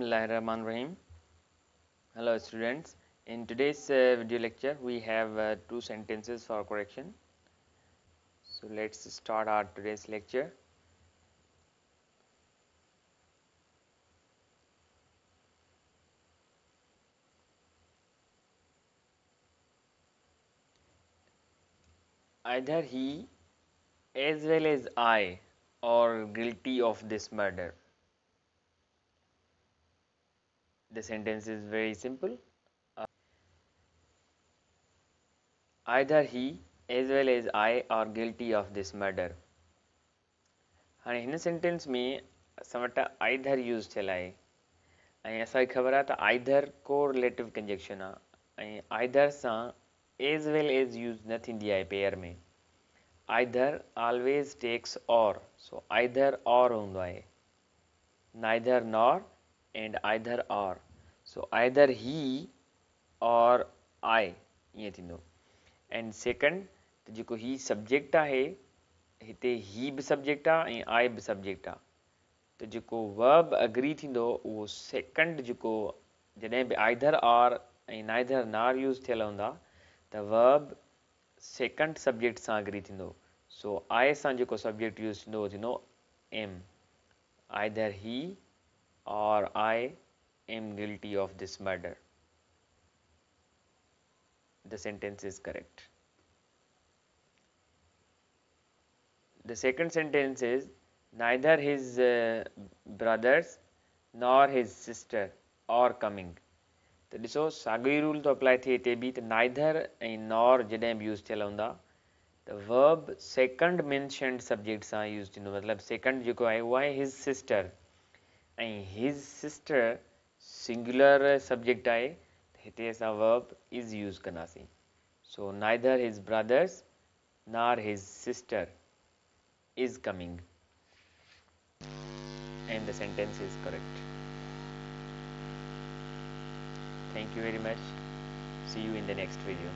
Bismillahirrahmanirrahim. Hello students. In today's video lecture we have two sentences for correction. So let's start our today's lecture. Either he as well as I are guilty of this murder. The sentence is very simple. Either he as well as I are guilty of this murder. हाणे हिन sentence में असां वटि either use थियल आहे ऐं असांखे ख़बर आहे त आइदर को रिलेटिव कंजक्शन आहे ऐं आइदर सां एज़ वेल एज़ यूज़ न थींदी आहे पेयर में. आइदर ऑलवेज टेक्स और, सो आइदर और हूंदो आहे, नाइदर नॉर एंड आइदर और. सो आइदर ही और आई ईअं थींदो. एंड सेकंड त जेको ही सब्जेक्ट आहे हिते ही बि सब्जेक्ट आहे ऐं आई बि सब्जेक्ट आहे. त जेको वर्ब अग्री थींदो उहो सेकंड जेको जॾहिं बि आइदर और ऐं नाइदर नॉर यूज़ थियल हूंदा त वर्ब सेकंड सब्जेक्ट सां अग्री थींदो. सो आई सां जेको सब्जेक्ट यूज़ थींदो उहो थींदो एम. आइदर ही और I am guilty of this murder. The sentence is correct. The second sentence is neither his brothers nor his sister are coming. त ॾिसो साॻियो ई रूल थो अप्लाई थिए हिते बि त नाइदर ऐं नॉर जॾहिं बि यूज़ थियल हूंदा त वर्ब सेकंड मेंशन्ड सब्जेक्ट सां यूज़ थींदो. मतिलबु सेकंड जेको आहे उहो आहे हिज सिस्टर ऐं हिज सिस्टर सिंगुलर सब्जेक्ट आहे. हिते असां वर्ब इज़ यूज़ कंदासीं. So neither his brothers nor his sister is coming, and the sentence is correct. Thank you very much. See you in the next video.